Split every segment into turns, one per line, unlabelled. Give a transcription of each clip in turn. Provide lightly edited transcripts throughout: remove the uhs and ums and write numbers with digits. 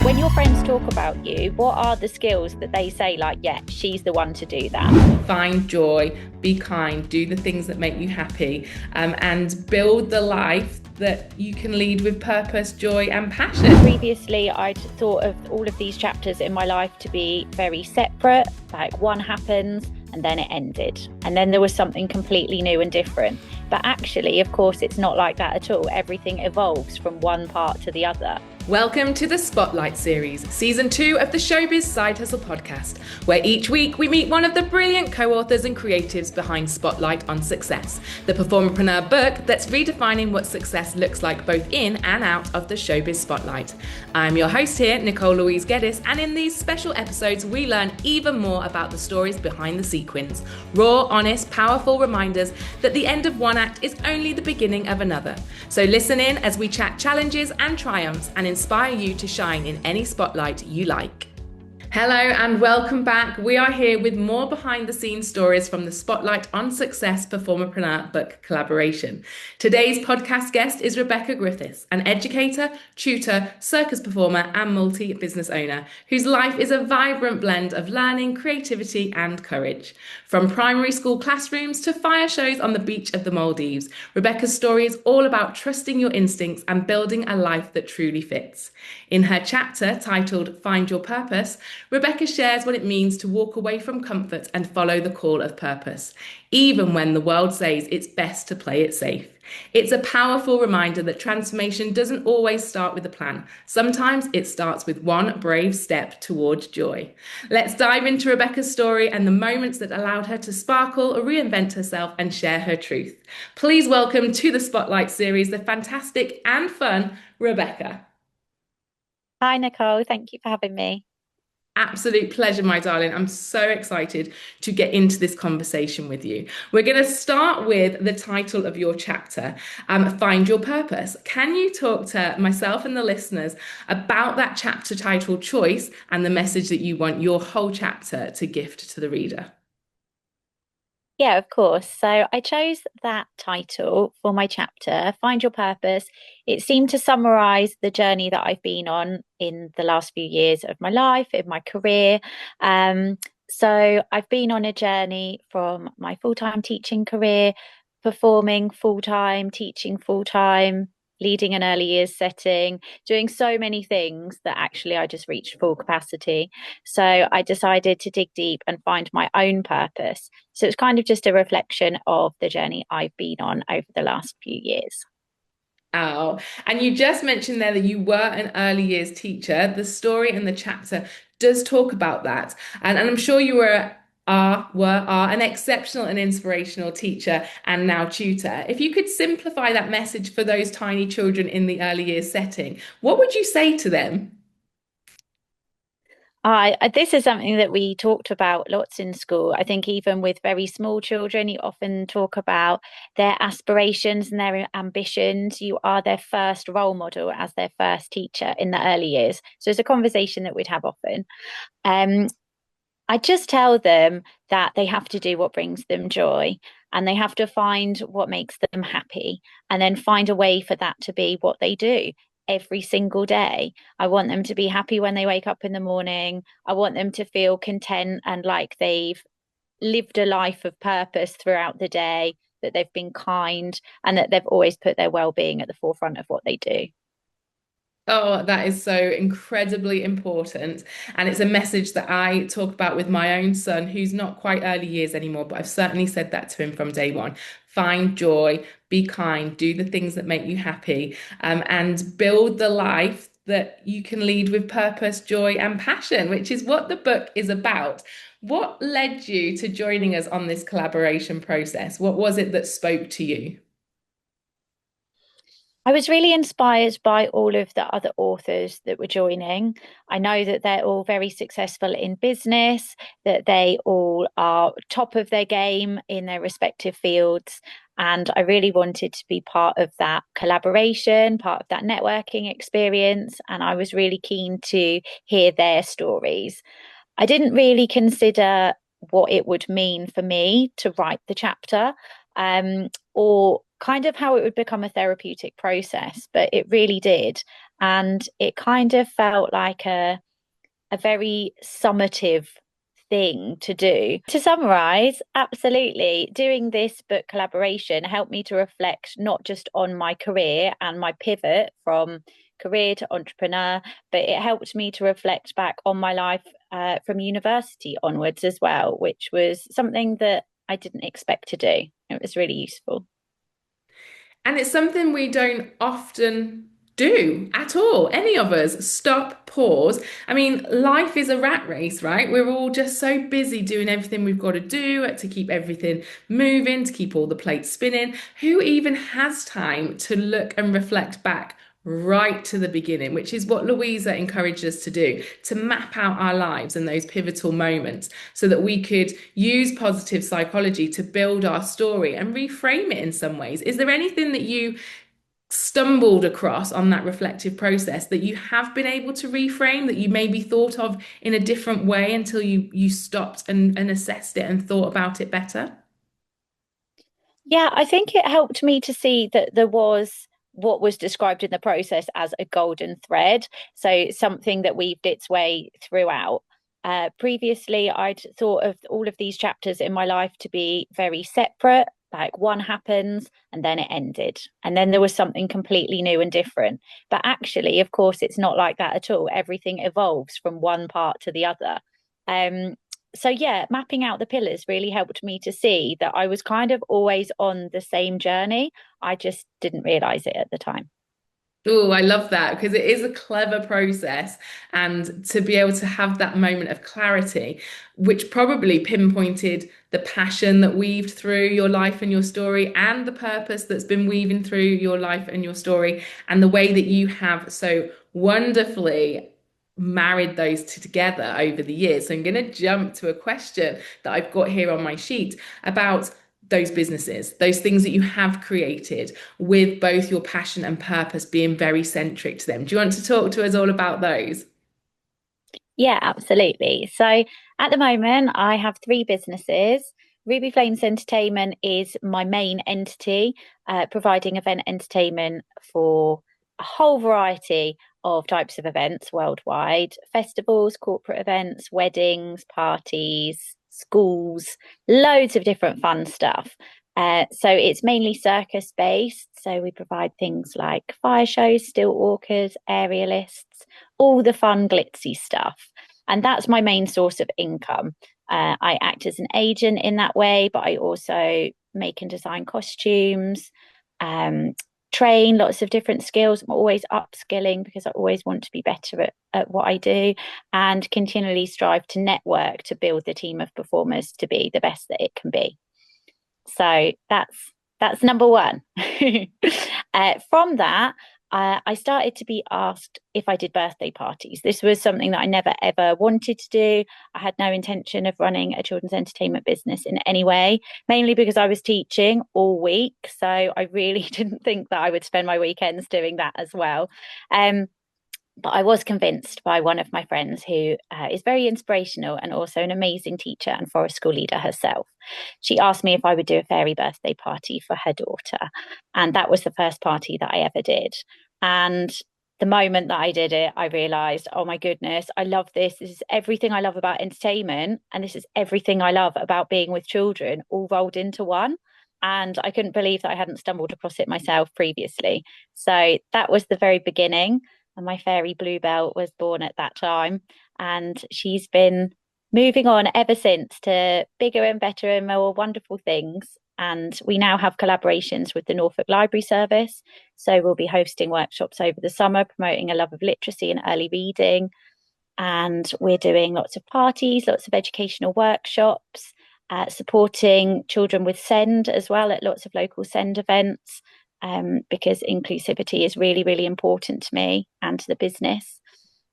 When your friends talk about you, what are the skills that they say, like, yeah, she's the one to do that?
Find joy, be kind, do the things that make you happy, and build the life that you can lead with purpose, joy and passion.
Previously, I'd thought of all of these chapters in my life to be very separate, like one happens and then it ended. And then there was something completely new and different. But actually, of course, it's not like that at all. Everything evolves from one part to the other.
Welcome to the Spotlight series, season 2 of the Showbiz Side Hustle Podcast, where each week we meet one of the brilliant co-authors and creatives behind Spotlight on Success, the PerformerPreneur book that's redefining what success looks like both in and out of the showbiz spotlight. I'm your host here, Nicole Louise Geddes, and in these special episodes we learn even more about the stories behind the sequins, raw, honest, powerful reminders that the end of one act is only the beginning of another. So listen in as we chat challenges and triumphs and inspire you to shine in any spotlight you like. Hello and welcome back. We are here with more behind the scenes stories from the Spotlight on Success PerformerPreneur book collaboration. Today's podcast guest is Rebecca Griffiths, an educator, tutor, circus performer and multi-business owner whose life is a vibrant blend of learning, creativity and courage. From primary school classrooms to fire shows on the beach of the Maldives, Rebecca's story is all about trusting your instincts and building a life that truly fits. In her chapter titled Find Your Purpose, Rebecca shares what it means to walk away from comfort and follow the call of purpose, even when the world says it's best to play it safe. It's a powerful reminder that transformation doesn't always start with a plan. Sometimes it starts with one brave step towards joy. Let's dive into Rebecca's story and the moments that allowed her to sparkle, reinvent herself, and share her truth. Please welcome to the Spotlight series the fantastic and fun Rebecca.
Hi, Nicole. Thank you for having me.
Absolute pleasure, my darling. I'm so excited to get into this conversation with you. We're going to start with the title of your chapter, Find Your Purpose. Can you talk to myself and the listeners about that chapter titled Choice and the message that you want your whole chapter to gift to the reader?
Yeah, of course. So I chose that title for my chapter, Find Your Purpose. It seemed to summarize the journey that I've been on in the last few years of my life, in my career. So I've been on a journey from my full-time teaching career, performing full-time, teaching full-time, leading an early years setting, doing so many things that actually I just reached full capacity. So I decided to dig deep and find my own purpose. So it's kind of just a reflection of the journey I've been on over the last few years.
Oh, and you just mentioned there that you were an early years teacher. The story in the chapter does talk about that. And I'm sure you are an exceptional and inspirational teacher and now tutor. If you could simplify that message for those tiny children in the early years setting, what would you say to them?
This is something that we talked about lots in school. I think even with very small children, you often talk about their aspirations and their ambitions. You are their first role model as their first teacher in the early years. So it's a conversation that we'd have often. I just tell them that they have to do what brings them joy and they have to find what makes them happy and then find a way for that to be what they do every single day. I want them to be happy when they wake up in the morning. I want them to feel content and like they've lived a life of purpose throughout the day, that they've been kind and that they've always put their well-being at the forefront of what they do.
Oh, that is so incredibly important. And it's a message that I talk about with my own son, who's not quite early years anymore, but I've certainly said that to him from day one. Find joy, be kind, do the things that make you happy, and build the life that you can lead with purpose, joy, and passion, which is what the book is about. What led you to joining us on this collaboration process? What was it that spoke to you?
I was really inspired by all of the other authors that were joining. I know that they're all very successful in business, that they all are top of their game in their respective fields. And I really wanted to be part of that collaboration, part of that networking experience. And I was really keen to hear their stories. I didn't really consider what it would mean for me to write the chapter, or kind of how it would become a therapeutic process, but it really did. And it kind of felt like a very summative thing to do. To summarize, absolutely, doing this book collaboration helped me to reflect not just on my career and my pivot from career to entrepreneur, but it helped me to reflect back on my life from university onwards as well, which was something that I didn't expect to do. It was really useful.
And it's something we don't often do at all. Any of us stop, pause. I mean, life is a rat race, right? We're all just so busy doing everything we've got to do to keep everything moving, to keep all the plates spinning. Who even has time to look and reflect back right to the beginning, which is what Louisa encouraged us to do, to map out our lives and those pivotal moments so that we could use positive psychology to build our story and reframe it in some ways. Is there anything that you stumbled across on that reflective process that you have been able to reframe, that you maybe thought of in a different way until you stopped and assessed it and thought about it better?
Yeah, I think it helped me to see that there was what was described in the process as a golden thread. So something that weaved its way throughout. Previously, I'd thought of all of these chapters in my life to be very separate, like one happens and then it ended. And then there was something completely new and different. But actually, of course, it's not like that at all. Everything evolves from one part to the other. Um, so yeah, mapping out the pillars really helped me to see that I was kind of always on the same journey. I just didn't realize it at the time.
Oh, I love that because it is a clever process. And to be able to have that moment of clarity, which probably pinpointed the passion that weaved through your life and your story, and the purpose that's been weaving through your life and your story, and the way that you have so wonderfully married those two together over the years. So I'm going to jump to a question that I've got here on my sheet about those businesses, those things that you have created with both your passion and purpose being very centric to them. Do you want to talk to us all about those?
Yeah, absolutely. So at the moment, I have three businesses. Ruby Flames Entertainment is my main entity, providing event entertainment for a whole variety of types of events worldwide, festivals, corporate events, weddings, parties, schools, loads of different fun stuff. So it's mainly circus based. So we provide things like fire shows, stilt walkers, aerialists, all the fun glitzy stuff. And that's my main source of income. I act as an agent in that way, but I also make and design costumes, um, train lots of different skills. I'm always upskilling because I always want to be better at what I do, and continually strive to network to build the team of performers to be the best that it can be. So that's number one. From that, I started to be asked if I did birthday parties. This was something that I never ever wanted to do. I had no intention of running a children's entertainment business in any way, mainly because I was teaching all week. So I really didn't think that I would spend my weekends doing that as well. Um, but I was convinced by one of my friends who is very inspirational and also an amazing teacher and forest school leader herself. She asked me if I would do a fairy birthday party for her daughter. And that was the first party that I ever did. And the moment that I did it, I realized, oh my goodness, I love this. This is everything I love about entertainment. And this is everything I love about being with children, all rolled into one. And I couldn't believe that I hadn't stumbled across it myself previously. So that was the very beginning. And my fairy Bluebell was born at that time. And she's been moving on ever since to bigger and better and more wonderful things. And we now have collaborations with the Norfolk Library Service. So we'll be hosting workshops over the summer, promoting a love of literacy and early reading. And we're doing lots of parties, lots of educational workshops, supporting children with SEND as well at lots of local SEND events, because inclusivity is really, really important to me and to the business.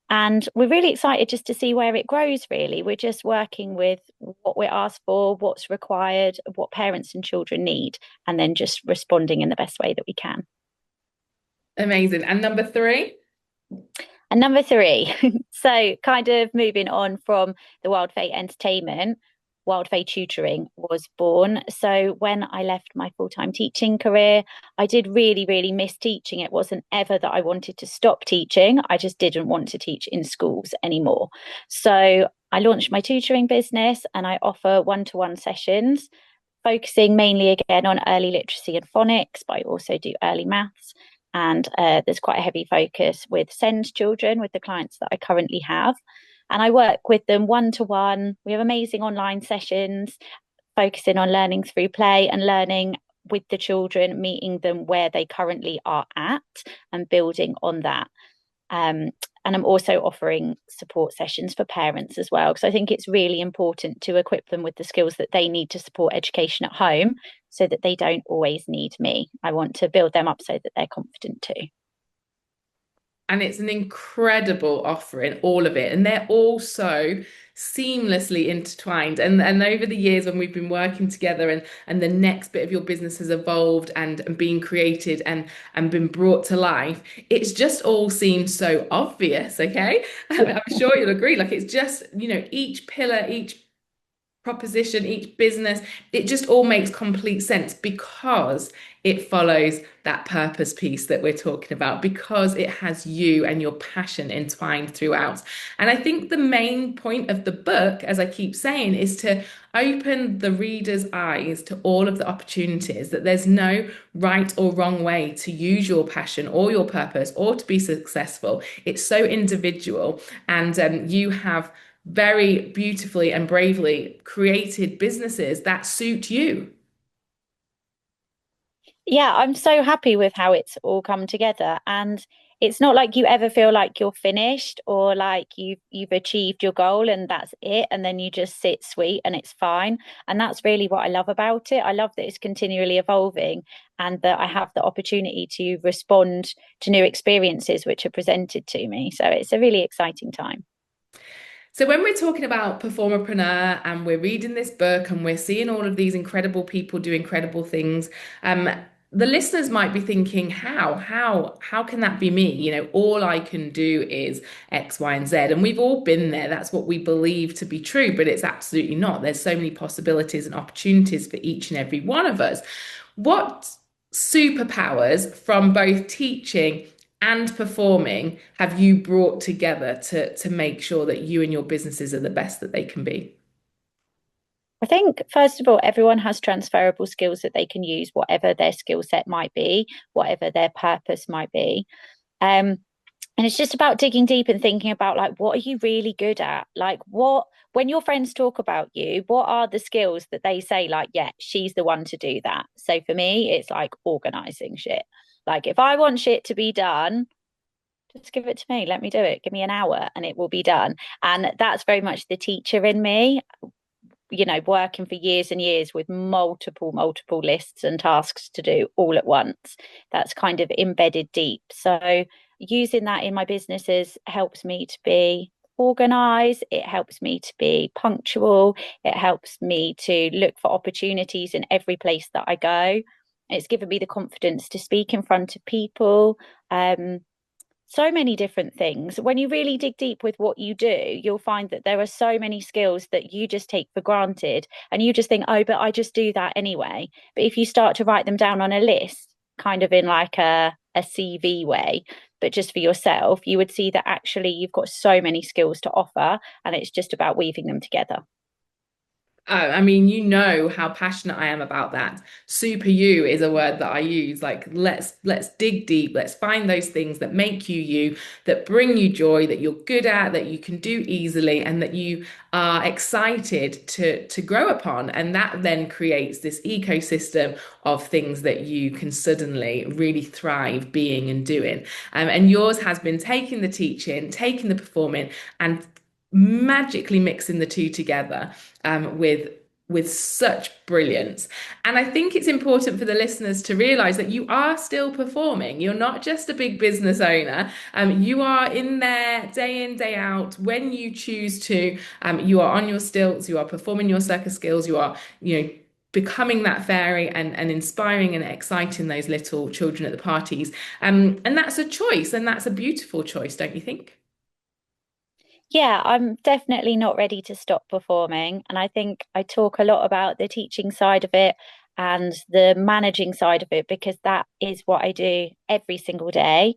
And we're really excited just to see where it grows, really. We're just working with what we're asked for, what's required, what parents and children need, and then just responding in the best way that we can.
Amazing. And number three?
And number three, so kind of moving on from the Wild Fate Entertainment, Wildfay Tutoring was born. So when I left my full-time teaching career, I did really, really miss teaching. It wasn't ever that I wanted to stop teaching. I just didn't want to teach in schools anymore. So I launched my tutoring business and I offer one-to-one sessions, focusing mainly again on early literacy and phonics, but I also do early maths. And there's quite a heavy focus with SEND children with the clients that I currently have. And I work with them one to one. We have amazing online sessions focusing on learning through play and learning with the children, meeting them where they currently are at and building on that. And I'm also offering support sessions for parents as well, because I think it's really important to equip them with the skills that they need to support education at home so that they don't always need me. I want to build them up so that they're confident too.
And it's an incredible offering, all of it. And they're all so seamlessly intertwined. And over the years when we've been working together and the next bit of your business has evolved and been created and been brought to life, it's just all seemed so obvious, okay? I'm sure you'll agree. Like it's just, each pillar, each proposition, each business, it just all makes complete sense because it follows that purpose piece that we're talking about, because it has you and your passion entwined throughout. And I think the main point of the book, as I keep saying, is to open the reader's eyes to all of the opportunities, that there's no right or wrong way to use your passion or your purpose or to be successful. It's so individual, and you have very beautifully and bravely created businesses that suit you.
Yeah, I'm so happy with how it's all come together. And it's not like you ever feel like you're finished or like you've achieved your goal and that's it. And then you just sit sweet and it's fine. And that's really what I love about it. I love that it's continually evolving and that I have the opportunity to respond to new experiences which are presented to me. So it's a really exciting time.
So when we're talking about Performerpreneur and we're reading this book and we're seeing all of these incredible people do incredible things, the listeners might be thinking, how can that be me? All I can do is X, Y, and Z. And we've all been there. That's what we believe to be true, but it's absolutely not. There's so many possibilities and opportunities for each and every one of us. What superpowers from both teaching and performing have you brought together to make sure that you and your businesses are the best that they can be?
I think, first of all, everyone has transferable skills that they can use, whatever their skill set might be, whatever their purpose might be. And it's just about digging deep and thinking about like, what are you really good at? Like when your friends talk about you, what are the skills that they say like, yeah, she's the one to do that. So for me, it's like organizing shit. Like if I want shit to be done, just give it to me. Let me do it. Give me an hour and it will be done. And that's very much the teacher in me, working for years and years with multiple lists and tasks to do all at once. That's kind of embedded deep. So using that in my businesses helps me to be organized. It helps me to be punctual. It helps me to look for opportunities in every place that I go. It's given me the confidence to speak in front of people. So many different things. When you really dig deep with what you do, you'll find that there are so many skills that you just take for granted and you just think, oh, but I just do that anyway. But if you start to write them down on a list, kind of in like a CV way, but just for yourself, you would see that actually you've got so many skills to offer and it's just about weaving them together.
I mean, you know how passionate I am about that. Super you is a word that I use. Like, let's dig deep. Let's find those things that make you you, that bring you joy, that you're good at, that you can do easily, and that you are excited to grow upon. And that then creates this ecosystem of things that you can suddenly really thrive being and doing. And yours has been taking the teaching, taking the performing, and magically mixing the two together with such brilliance. And I think it's important for the listeners to realize that you are still performing. You're not just a big business owner. You are in there day in, day out when you choose to. You are on your stilts, you are performing your circus skills, you are, becoming that fairy and inspiring and exciting those little children at the parties. And that's a choice, and that's a beautiful choice, don't you think?
Yeah, I'm definitely not ready to stop performing. And I think I talk a lot about the teaching side of it and the managing side of it because that is what I do every single day.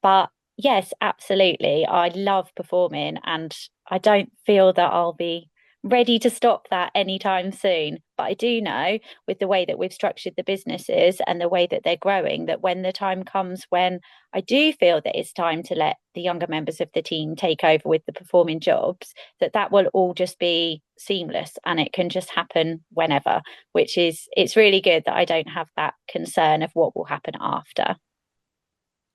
But yes, absolutely. I love performing and I don't feel that I'll be ready to stop that anytime soon. But I do know with the way that we've structured the businesses and the way that they're growing, that when the time comes when I do feel that it's time to let the younger members of the team take over with the performing jobs, that will all just be seamless and it can just happen whenever, which is, it's really good that I don't have that concern of what will happen after.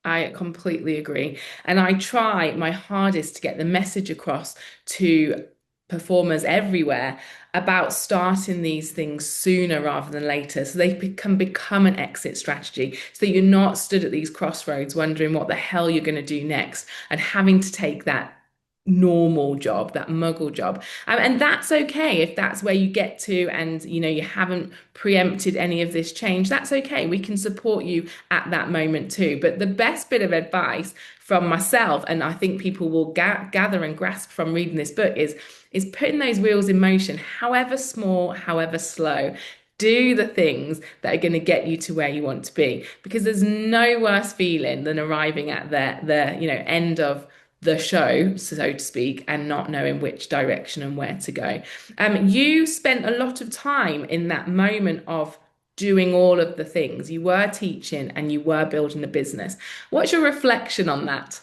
I completely agree. And I try my hardest to get the message across to performers everywhere about starting these things sooner rather than later so they can become an exit strategy so that you're not stood at these crossroads wondering what the hell you're going to do next and having to take that normal job, that muggle job. And that's okay if that's where you get to and you haven't preempted any of this change. That's okay. We can support you at that moment too. But the best bit of advice from myself, and I think people will gather and grasp from reading this book, is putting those wheels in motion, however small, however slow. Do the things that are going to get you to where you want to be, because there's no worse feeling than arriving at the end of the show, so to speak, and not knowing which direction and where to go. You spent a lot of time in that moment of doing all of the things. You were teaching and you were building a business. What's your reflection on that?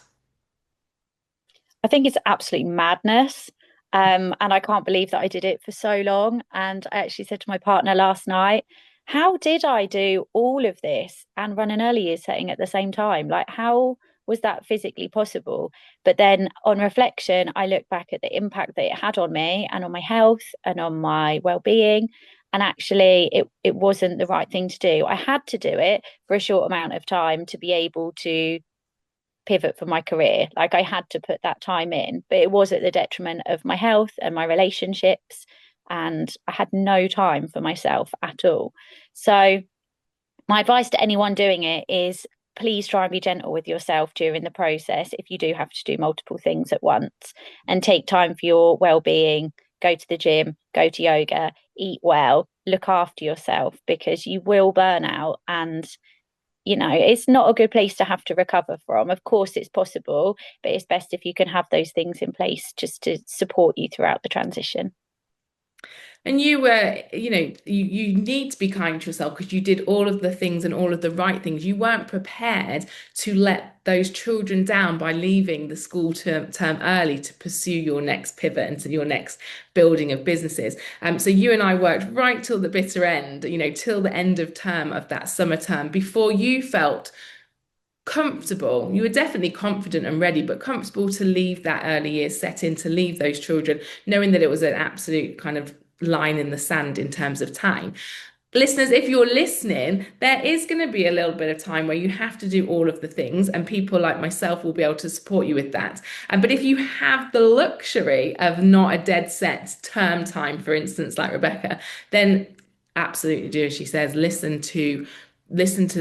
I think it's absolute madness. And I can't believe that I did it for so long. And I actually said to my partner last night, how did I do all of this and run an early years setting at the same time? Like, how was that physically possible? But then on reflection, I look back at the impact that it had on me and on my health and on my well-being. And actually, it wasn't the right thing to do. I had to do it for a short amount of time to be able to pivot for my career. Like I had to put that time in, but it was at the detriment of my health and my relationships. And I had no time for myself at all. So, my advice to anyone doing it is please try and be gentle with yourself during the process if you do have to do multiple things at once and take time for your well-being, go to the gym, go to yoga, eat well, look after yourself because you will burn out and it's not a good place to have to recover from. Of course, it's possible, but it's best if you can have those things in place just to support you throughout the transition.
And you were, you need to be kind to yourself because you did all of the things and all of the right things. You weren't prepared to let those children down by leaving the school term early to pursue your next pivot and to your next building of businesses. So you and I worked right till the bitter end, till the end of term of that summer term before you felt comfortable. You were definitely confident and ready, but comfortable to leave that early years setting, to leave those children, knowing that it was an absolute kind of line in the sand in terms of time. Listeners, if you're listening, there is going to be a little bit of time where you have to do all of the things, and people like myself will be able to support you with that. But if you have the luxury of not a dead set term time, for instance, like Rebecca, then absolutely do as she says. Listen to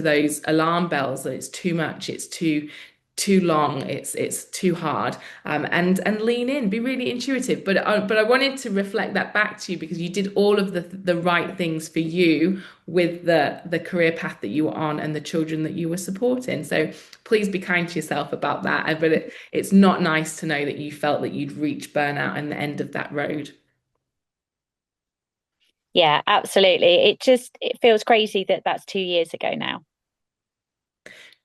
those alarm bells that it's too much, it's too long, it's too hard, and lean in, be really intuitive. But I wanted to reflect that back to you because you did all of the right things for you with the career path that you were on and the children that you were supporting. So please be kind to yourself about that. But it's not nice to know that you felt that you'd reached burnout and the end of that road.
Yeah, absolutely. It feels crazy that that's 2 years ago now.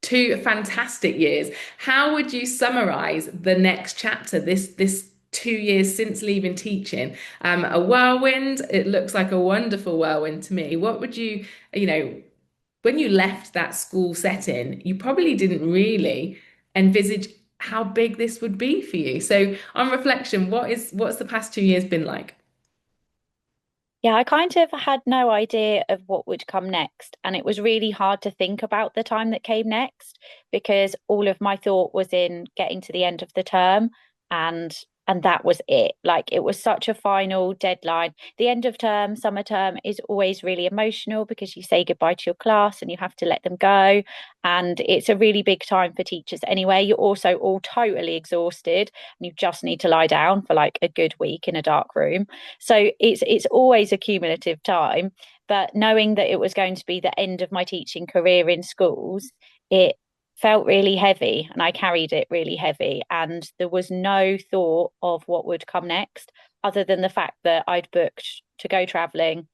2 fantastic years. How would you summarize the next chapter, this 2 years since leaving teaching? A whirlwind. It looks like a wonderful whirlwind to me. What would when you left that school setting, you probably didn't really envisage how big this would be for you. So on reflection, what's the past 2 years been like?
Yeah, I kind of had no idea of what would come next. And it was really hard to think about the time that came next because all of my thought was in getting to the end of the term and And that was it. Like it was such a final deadline. The end of term, summer term is always really emotional because you say goodbye to your class and you have to let them go. And it's a really big time for teachers anyway. You're also all totally exhausted and you just need to lie down for like a good week in a dark room. So it's always a cumulative time. But knowing that it was going to be the end of my teaching career in schools, it felt really heavy and I carried it really heavy. And there was no thought of what would come next, other than the fact that I'd booked to go traveling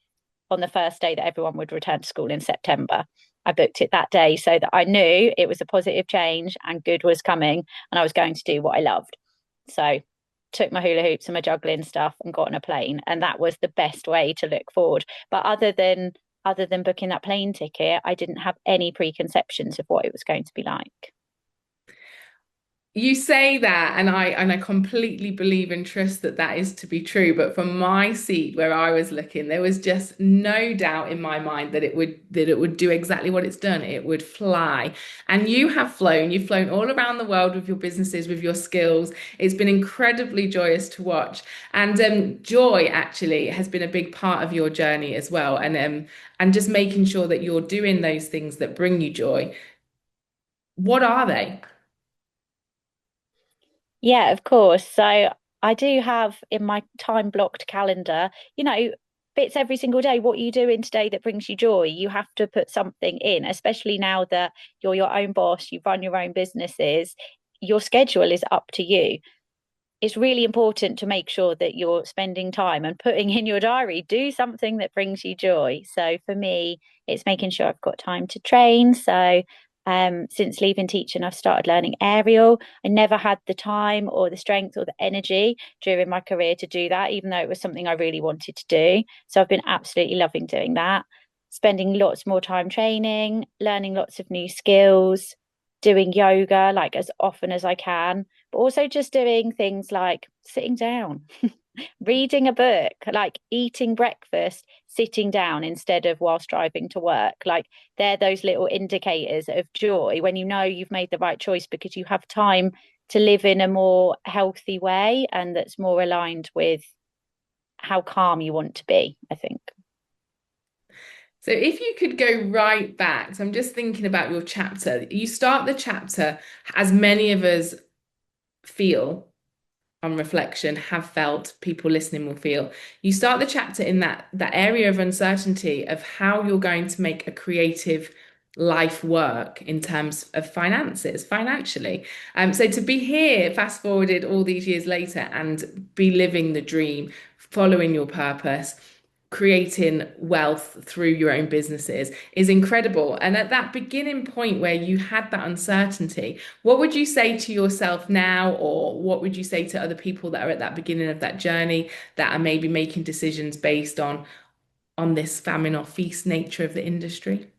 on the first day that everyone would return to school in September. I booked it that day so that I knew it was a positive change and good was coming and I was going to do what I loved. So took my hula hoops and my juggling stuff and got on a plane. And that was the best way to look forward. But other than booking that plane ticket, I didn't have any preconceptions of what it was going to be like.
You say that, and I completely believe and trust that that is to be true. But from my seat where I was looking, there was just no doubt in my mind that it would do exactly what it's done. It would fly. And you have flown. You've flown all around the world with your businesses, with your skills. It's been incredibly joyous to watch. And joy actually has been a big part of your journey as well. And just making sure that you're doing those things that bring you joy. What are they?
Yeah, of course. So I do have in my time blocked calendar, bits every single day. What are you doing today that brings you joy? You have to put something in, especially now that you're your own boss, you run your own businesses, your schedule is up to you. It's really important to make sure that you're spending time and putting in your diary, do something that brings you joy. So for me, it's making sure I've got time to train. So since leaving teaching, I've started learning aerial. I never had the time or the strength or the energy during my career to do that, even though it was something I really wanted to do. So I've been absolutely loving doing that, spending lots more time training, learning lots of new skills, doing yoga like as often as I can, but also just doing things like sitting down, reading a book, like eating breakfast, sitting down instead of whilst driving to work. Like they're those little indicators of joy when you know you've made the right choice because you have time to live in a more healthy way and that's more aligned with how calm you want to be, I think.
So if you could go right back, so I'm just thinking about your chapter. You start the chapter, as many of us feel on reflection, have felt, people listening will feel. You start the chapter in that area of uncertainty of how you're going to make a creative life work in terms of finances, financially. So to be here, fast forwarded all these years later, and be living the dream, following your purpose, creating wealth through your own businesses is incredible. And at that beginning point where you had that uncertainty, what would you say to yourself now, or what would you say to other people that are at that beginning of that journey that are maybe making decisions based on this famine or feast nature of the industry?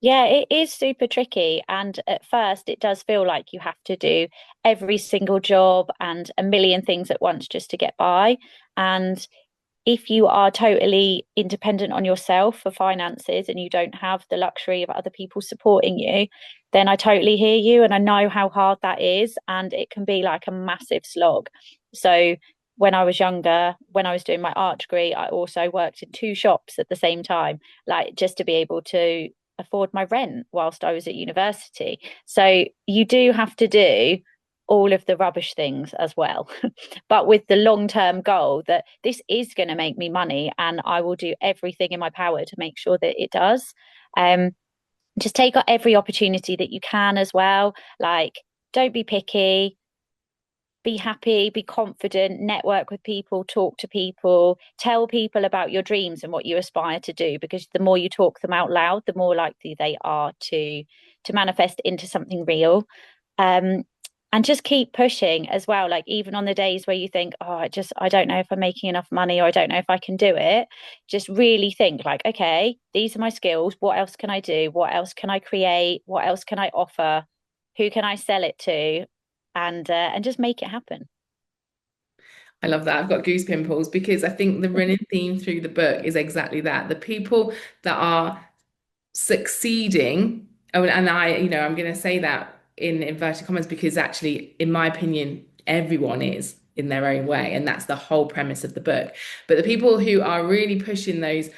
Yeah, it is super tricky. And at first, it does feel like you have to do every single job and a million things at once just to get by. And if you are totally independent on yourself for finances and you don't have the luxury of other people supporting you, then I totally hear you. And I know how hard that is. And it can be like a massive slog. So when I was younger, when I was doing my art degree, I also worked in two shops at the same time, like just to be able to afford my rent whilst I was at university. So you do have to do all of the rubbish things as well, but with the long term goal that this is going to make me money and I will do everything in my power to make sure that it does. Um, just take every opportunity that you can as well. Like, don't be picky, be happy, be confident, network with people, talk to people, tell people about your dreams and what you aspire to do, because the more you talk them out loud, the more likely they are to manifest into something real. Um, and just keep pushing as well. Like even on the days where you think, oh, I don't know if I'm making enough money or I don't know if I can do it. Just really think like, okay, these are my skills. What else can I do? What else can I create? What else can I offer? Who can I sell it to? And just make it happen.
I love that. I've got goose pimples because I think the running theme through the book is exactly that. The people that are succeeding, oh, and I'm going to say that in inverted commas because actually, in my opinion, everyone is in their own way, and that's the whole premise of the book. But the people who are really pushing those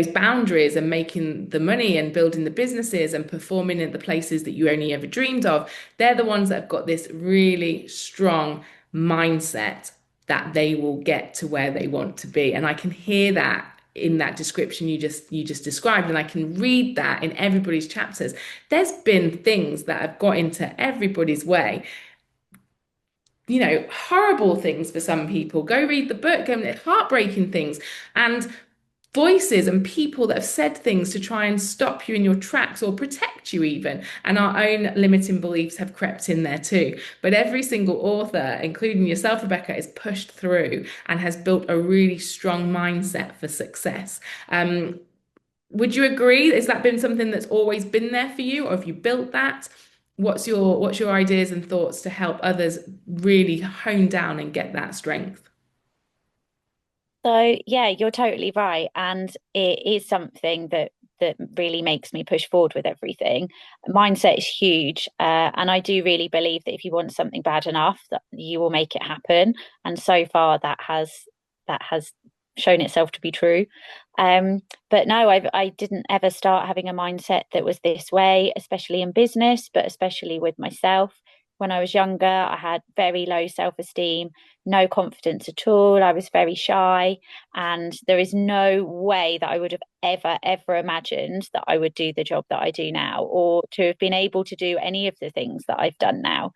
boundaries and making the money and building the businesses and performing in the places that you only ever dreamed of, they're the ones that have got this really strong mindset that they will get to where they want to be. And I can hear that in that description you just described, and I can read that in everybody's chapters. There's been things that have got into everybody's way, horrible things for some people. Go read the book, and heartbreaking things, and voices and people that have said things to try and stop you in your tracks or protect you even. And our own limiting beliefs have crept in there too. But every single author, including yourself, Rebecca, is pushed through and has built a really strong mindset for success. Would you agree? Has that been something that's always been there for you, or have you built that? What's your ideas and thoughts to help others really hone down and get that strength?
So yeah, you're totally right, and it is something that really makes me push forward with everything. Mindset is huge, and I do really believe that if you want something bad enough, that you will make it happen. And so far, that has shown itself to be true. Um, but no, I didn't ever start having a mindset that was this way, especially in business, but especially with myself. When I was younger, I had very low self-esteem, no confidence at all. I was very shy, and there is no way that I would have ever imagined that I would do the job that I do now, or to have been able to do any of the things that I've done now.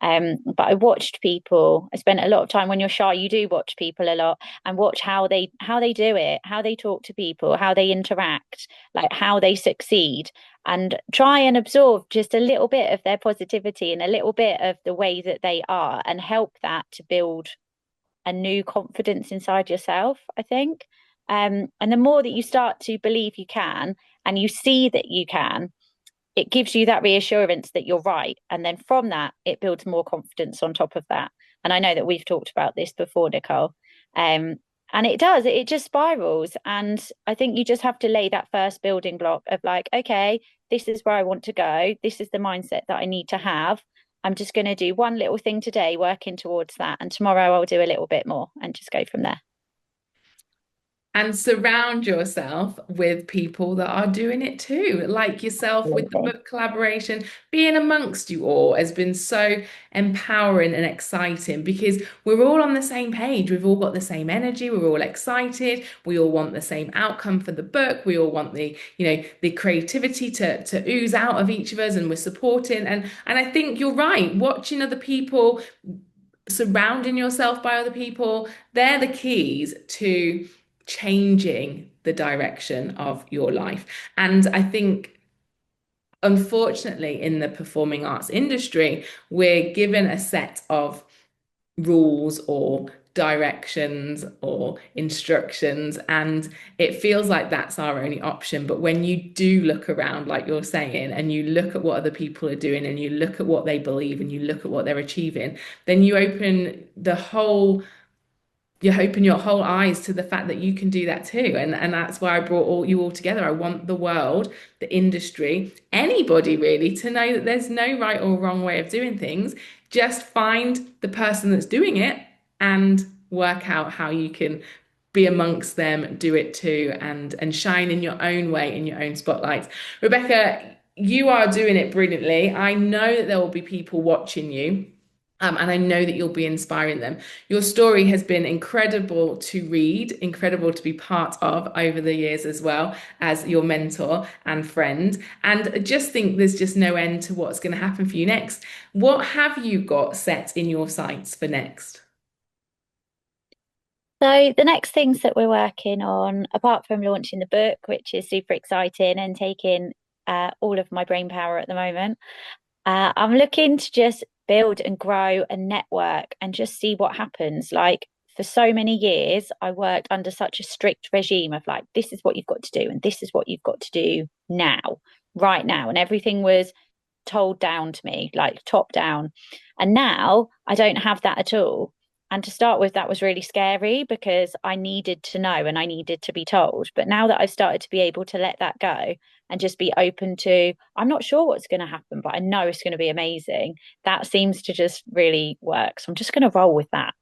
But I watched people. I spent a lot of time. When you're shy, you do watch people a lot and watch how they do it, how they talk to people, how they interact, like how they succeed, and try and absorb just a little bit of their positivity and a little bit of the way that they are, and help that to build a new confidence inside yourself, I think. And the more that you start to believe you can, and you see that you can, it gives you that reassurance that you're right. And then from that, it builds more confidence on top of that. And I know that we've talked about this before, Nicole. Um, and it does, it just spirals. And I think you just have to lay that first building block of like, okay, this is where I want to go. This is the mindset that I need to have. I'm just going to do one little thing today, working towards that. And tomorrow I'll do a little bit more and just go from there.
And surround yourself with people that are doing it too, like yourself with the
Absolutely.
book collaboration. Being amongst you all has been so empowering and exciting because we're all on the same page. We've all got the same energy. We're all excited. We all want the same outcome for the book. We all want the creativity to ooze out of each of us, and we're supporting. And I think you're right. Watching other people, surrounding yourself by other people, they're the keys to changing the direction of your life. And I think, unfortunately, in the performing arts industry, we're given a set of rules or directions or instructions, and it feels like that's our only option. But when you do look around, like you're saying, and you look at what other people are doing, and you look at what they believe, and you look at what they're achieving, then you open your whole eyes to the fact that you can do that too. And that's why I brought you all together. I want the world, the industry, anybody really, to know that there's no right or wrong way of doing things. Just find the person that's doing it and work out how you can be amongst them, do it too, and shine in your own way, in your own spotlights. Rebecca, you are doing it brilliantly. I know that there will be people watching you. And I know that you'll be inspiring them. Your story has been incredible to read, incredible to be part of over the years as well as your mentor and friend. And I just think there's just no end to what's going to happen for you next. What have you got set in your sights for next?
So the next things that we're working on, apart from launching the book, which is super exciting and taking all of my brain power at the moment, I'm looking to just build and grow a network and just see what happens. Like for so many years, I worked under such a strict regime of like, this is what you've got to do, and this is what you've got to do now, right now. And everything was told down to me, like top down. And now I don't have that at all. And to start with, that was really scary because I needed to know and I needed to be told. But now that I've started to be able to let that go and just be open to, I'm not sure what's going to happen, but I know it's going to be amazing. That seems to just really work. So I'm just going to roll with that.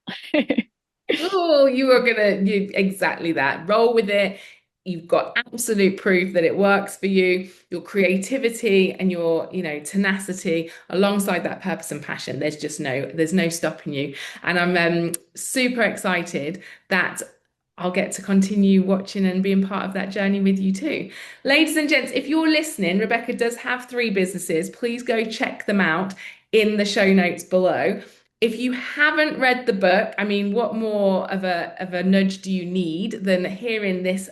Oh, exactly that. Roll with it. You've got absolute proof that it works for you. Your creativity and your, tenacity alongside that purpose and passion. There's no stopping you. And I'm super excited that I'll get to continue watching and being part of that journey with you too. Ladies and gents, if you're listening, Rebecca does have 3 businesses. Please go check them out in the show notes below. If you haven't read the book, I mean, what more of a nudge do you need than hearing this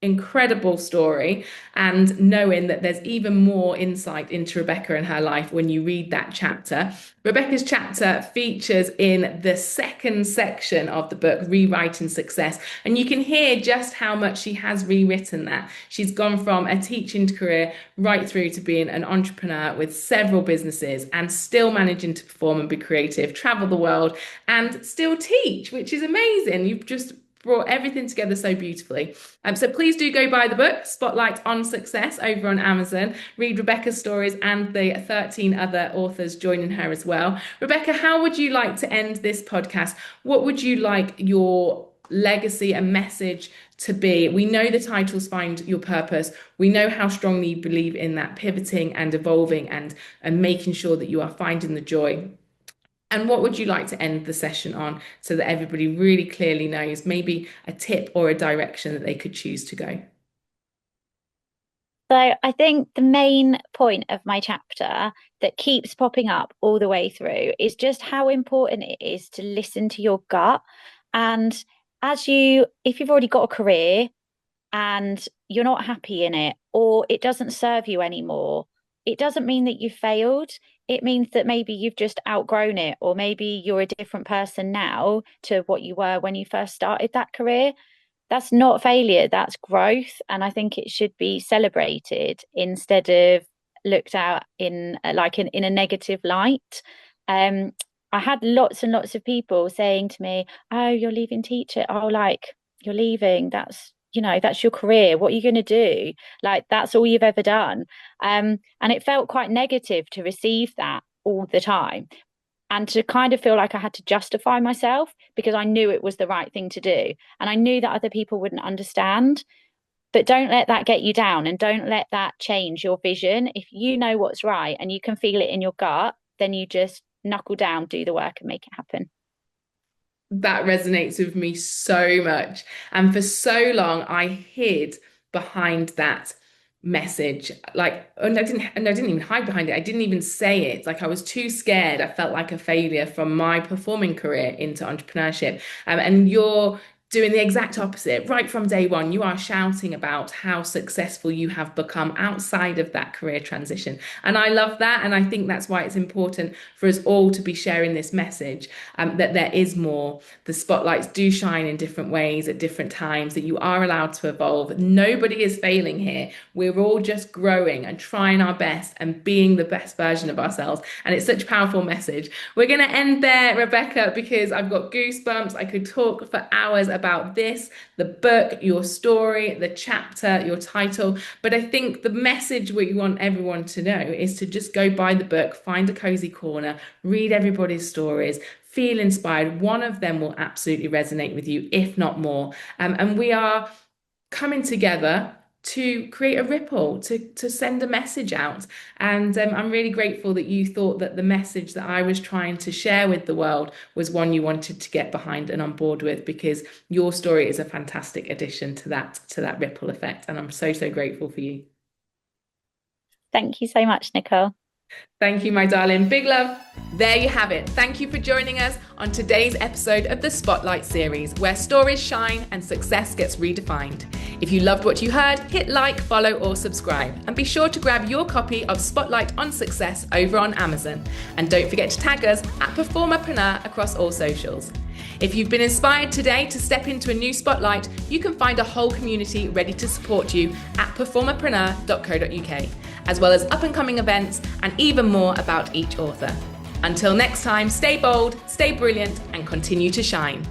incredible story and knowing that there's even more insight into Rebecca and her life when you read that chapter. Rebecca's chapter features in the second section of the book, Rewriting Success, and you can hear just how much she has rewritten that. She's gone from a teaching career right through to being an entrepreneur with several businesses and still managing to perform and be creative, travel the world and still teach, which is amazing. You've just brought everything together so beautifully. So please do go buy the book, Spotlight on Success, over on Amazon. Read Rebecca's stories and the 13 other authors joining her as well. Rebecca, how would you like to end this podcast? What would you like your legacy and message to be? We know the titles Find Your Purpose. We know how strongly you believe in that pivoting and evolving and making sure that you are finding the joy. And what would you like to end the session on so that everybody really clearly knows maybe a tip or a direction that they could choose to go?
So I think the main point of my chapter that keeps popping up all the way through is just how important it is to listen to your gut. And if you've already got a career and you're not happy in it, or it doesn't serve you anymore, it doesn't mean that you failed. It means that maybe you've just outgrown it, or maybe you're a different person now to what you were when you first started that career. That's not failure, that's growth. And I think it should be celebrated instead of looked at in a negative light. I had lots and lots of people saying to me, oh, you're leaving teacher. Oh, you're leaving. That's your career. What are you going to do? That's all you've ever done. And it felt quite negative to receive that all the time and to kind of feel like I had to justify myself because I knew it was the right thing to do. And I knew that other people wouldn't understand. But don't let that get you down and don't let that change your vision. If you know what's right and you can feel it in your gut, then you just knuckle down, do the work and make it happen.
That resonates with me so much. And for so long, I hid behind that message. And I didn't even hide behind it. I didn't even say it. I was too scared. I felt like a failure from my performing career into entrepreneurship. And you're doing the exact opposite. Right from day one, you are shouting about how successful you have become outside of that career transition. And I love that. And I think that's why it's important for us all to be sharing this message, that there is more. The spotlights do shine in different ways at different times, that you are allowed to evolve. Nobody is failing here. We're all just growing and trying our best and being the best version of ourselves. And it's such a powerful message. We're going to end there, Rebecca, because I've got goosebumps. I could talk for hours about this, the book, your story, the chapter, your title. But I think the message we want everyone to know is to just go buy the book, find a cozy corner, read everybody's stories, feel inspired. One of them will absolutely resonate with you, if not more. And we are coming together to create a ripple, to send a message out. And I'm really grateful that you thought that the message that I was trying to share with the world was one you wanted to get behind and on board with, because your story is a fantastic addition to that ripple effect. And I'm so, so grateful for you.
Thank you so much, Nicole.
Thank you, my darling. Big love. There you have it. Thank you for joining us on today's episode of the Spotlight series, where stories shine and success gets redefined. If you loved what you heard, hit like, follow, or subscribe. And be sure to grab your copy of Spotlight on Success over on Amazon. And don't forget to tag us at PerformerPreneur across all socials. If you've been inspired today to step into a new spotlight, you can find a whole community ready to support you at performerpreneur.co.uk, as well as up-and-coming events and even more about each author. Until next time, stay bold, stay brilliant, and continue to shine.